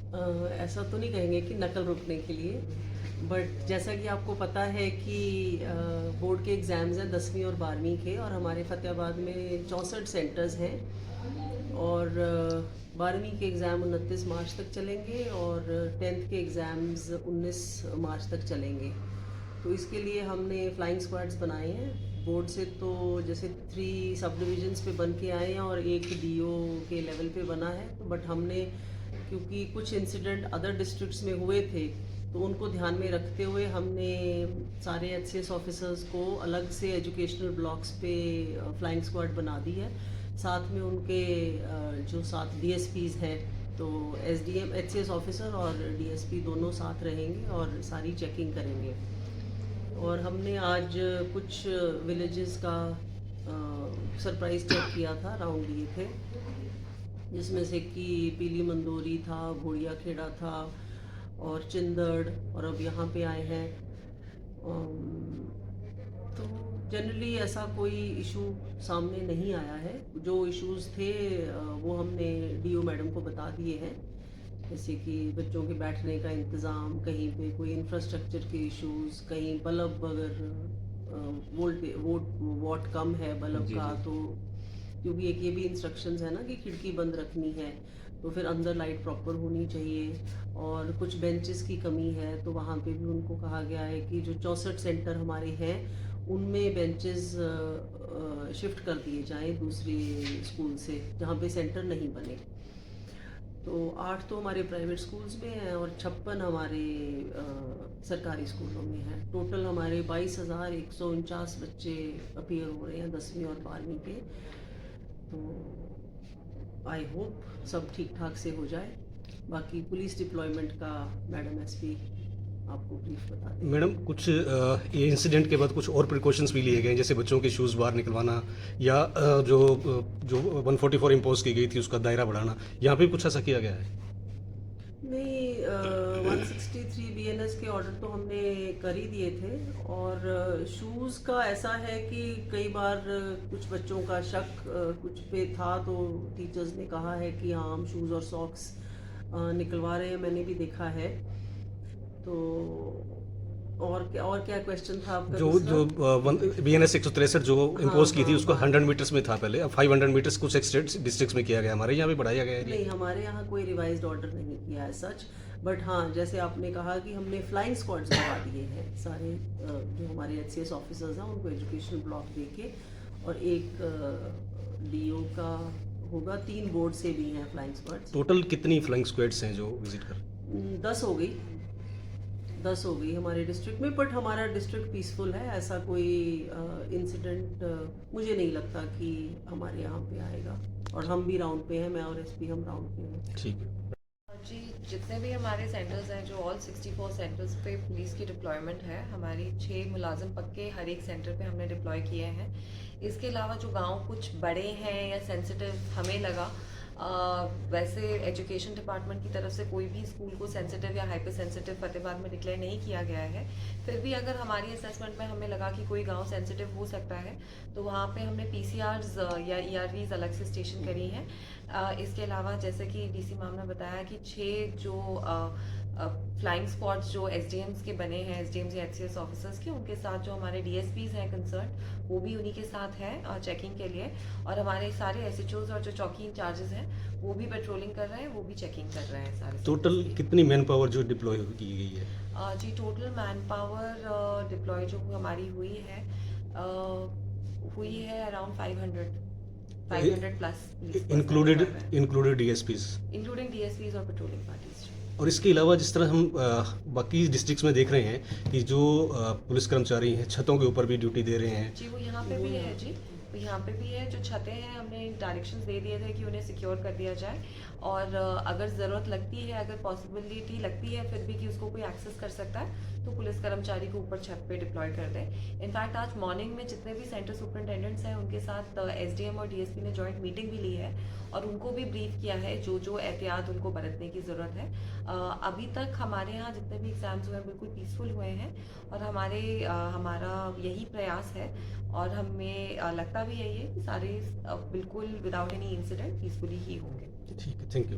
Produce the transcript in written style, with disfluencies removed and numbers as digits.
ऐसा तो नहीं कहेंगे कि नकल रुकने के लिए, बट जैसा कि आपको पता है कि बोर्ड के एग्ज़ाम्स हैं 10वीं और 12वीं के, और हमारे फ़तेहाबाद में 64 सेंटर्स हैं। और 12वीं के एग्ज़ाम 29 मार्च तक चलेंगे और 10th के एग्ज़ाम्स 19 मार्च तक चलेंगे। तो इसके लिए हमने फ्लाइंग स्क्वाड्स बनाए हैं बोर्ड से। तो जैसे 3 सब डिविजन्स पे बन के आए हैं और एक डीओ के लेवल पे बना है। तो बट हमने, क्योंकि कुछ इंसिडेंट अदर डिस्ट्रिक्ट्स में हुए थे, तो उनको ध्यान में रखते हुए हमने सारे एचसीएस ऑफिसर्स को अलग से एजुकेशनल ब्लॉक्स पे फ्लाइंग स्क्वाड बना दी है। साथ में उनके जो साथ डीएसपीज हैं, तो एसडीएम एचसीएस ऑफिसर और डीएसपी दोनों साथ रहेंगे और सारी चेकिंग करेंगे। और हमने आज कुछ विलेजेस का सरप्राइज चेक किया था, राउंड लिए थे, जिसमें से कि पीली मंदोरी था, घोड़िया खेड़ा था और चिंदड़, और अब यहाँ पे आए हैं। तो जनरली ऐसा कोई इशू सामने नहीं आया है। जो इश्यूज थे वो हमने डीओ मैडम को बता दिए हैं, जैसे कि बच्चों के बैठने का इंतज़ाम, कहीं पे कोई इंफ्रास्ट्रक्चर के इश्यूज, कहीं बल्ब अगर वोट कम है बल्ब जी का, जी। तो क्योंकि एक ये भी इंस्ट्रक्शंस है ना कि खिड़की बंद रखनी है, तो फिर अंदर लाइट प्रॉपर होनी चाहिए। और कुछ बेंचेस की कमी है, तो वहाँ पे भी उनको कहा गया है कि जो 64 सेंटर हमारे हैं उनमें बेंचेस शिफ्ट कर दिए जाएं दूसरे स्कूल से जहाँ पे सेंटर नहीं बने। तो 8 तो हमारे प्राइवेट स्कूल्स में हैं और 56 हमारे सरकारी स्कूलों में हैं। टोटल हमारे 22,149 बच्चे अपीयर हो रहे हैं 10वीं और 12वीं के। तो आई होप सब ठीक ठाक से हो जाए। बाकी पुलिस डिप्लॉयमेंट का मैडम एसपी आपको ब्रीफ बता देंगे। मैडम, कुछ ये इंसिडेंट के बाद कुछ और प्रिकॉशंस भी लिए गए हैं, जैसे बच्चों के शूज़ बाहर निकलवाना या जो 144 इम्पोज की गई थी उसका दायरा बढ़ाना, यहाँ पे कुछ ऐसा किया गया है? नहीं, 163 बीएनएस के ऑर्डर तो हमने कर ही दिए थे। और शूज़ का ऐसा है कि कई बार कुछ बच्चों का शक कुछ पे था, तो टीचर्स ने कहा है कि हाँ हम शूज़ और सॉक्स निकलवा रहे हैं, मैंने भी देखा है। तो और क्या क्वेश्चन था आपका जो दूसरा? जो BNS 163 जो हाँ इम्पोज की थी हाँ उसको हाँ। 100 मीटर्स में था पहले, अब 500 मीटर्स कुछ डिस्ट्रिक्ट्स में किया गया, हमारे यहाँ भी बढ़ाया गया है ये। नहीं, हमारे यहाँ कोई रिवाइज्ड ऑर्डर नहीं किया है सच। बट हाँ, जैसे आपने कहा कि हमने फ्लाइंग स्क्वाड्स लगा दिए हैं सारे जो हमारे एचसीएस ऑफिसर्स हैं उनको एजुकेशनल ब्लॉक दे के। और एक डीओ का होगा, 3 बोर्ड से भी हैं फ्लाइंग स्क्वाड्स। टोटल कितनी फ्लाइंग स्क्वाड्स हैं जो विजिट कर? 10 हो गई, 10 हो गई हमारे डिस्ट्रिक्ट में। बट हमारा डिस्ट्रिक्ट पीसफुल है, ऐसा कोई इंसिडेंट मुझे नहीं लगता कि हमारे यहाँ पे आएगा। और हम भी राउंड पे हैं, मैं और एसपी हम राउंड पे हैं। ठीक है। जी, जितने भी हमारे सेंटर्स हैं, जो ऑल 64 सेंटर्स पे पुलिस की डिप्लॉयमेंट है, हमारी 6 मुलाजिम पक्के हर एक सेंटर पे हमने डिप्लॉय किए हैं। इसके अलावा जो गांव कुछ बड़े हैं या सेंसिटिव हमें लगा, वैसे एजुकेशन डिपार्टमेंट की तरफ से कोई भी स्कूल को सेंसिटिव या हाइपर सेंसिटिव फतेहाबाद में डिक्लेयर नहीं किया गया है। फिर भी अगर हमारी असेसमेंट में हमें लगा कि कोई गांव सेंसिटिव हो सकता है, तो वहाँ पे हमने पीसीआर्स या ईआरवीज अलग से स्टेशन करी हैं। इसके अलावा जैसे कि डीसी मैम ने बताया कि 6 जो फ्लाइंग स्क्वाड्स जो एसडीएम्स के बने हैं, एसडीएम्स या एचसीएस ऑफिसर्स के, उनके साथ जो हमारे डीएसपीज हैं कंसर्न, वो भी उन्हीं के साथ हैं चेकिंग के लिए। और हमारे सारे एसएचओज और जो चौकी इंचार्जेस हैं वो भी पेट्रोलिंग कर रहे हैं, वो भी चेकिंग कर रहे हैं सारे टोटल sectors की। कितनी मैन पावर जो डिप्लॉय की गई है? जी, टोटल मैन पावर डिप्लॉय जो हमारी हुई है around 500 plus included included DSPs including DSPs और पेट्रोलिंग पार्टीज। और इसके अलावा जिस तरह हम बाकी डिस्ट्रिक्ट्स में देख रहे हैं कि जो पुलिस कर्मचारी हैं छतों के ऊपर भी ड्यूटी दे रहे हैं। जी, वो यहाँ पे भी है जी, वो यहाँ पे भी है। जो छतें हैं हमने डायरेक्शंस दे दिए थे कि उन्हें सिक्योर कर दिया जाए। और अगर ज़रूरत लगती है, अगर पॉसिबिलिटी लगती है फिर भी कि उसको कोई एक्सेस कर सकता है, तो पुलिस कर्मचारी को ऊपर छत पे डिप्लॉय कर दें। इनफैक्ट आज मॉर्निंग में जितने भी सेंटर सुपरिटेंडेंट्स हैं उनके साथ एसडीएम और डीएसपी ने जॉइंट मीटिंग भी ली है और उनको भी ब्रीफ किया है जो जो एहतियात उनको बरतने की ज़रूरत है। अभी तक हमारे यहाँ जितने भी एग्जाम्स हुए हैं बिल्कुल पीसफुल हुए हैं और हमारा यही प्रयास है और हमें लगता भी यही है कि सारे बिल्कुल विदाउट एनी इंसिडेंट पीसफुली ही होंगे। ठीक है, थैंक यू।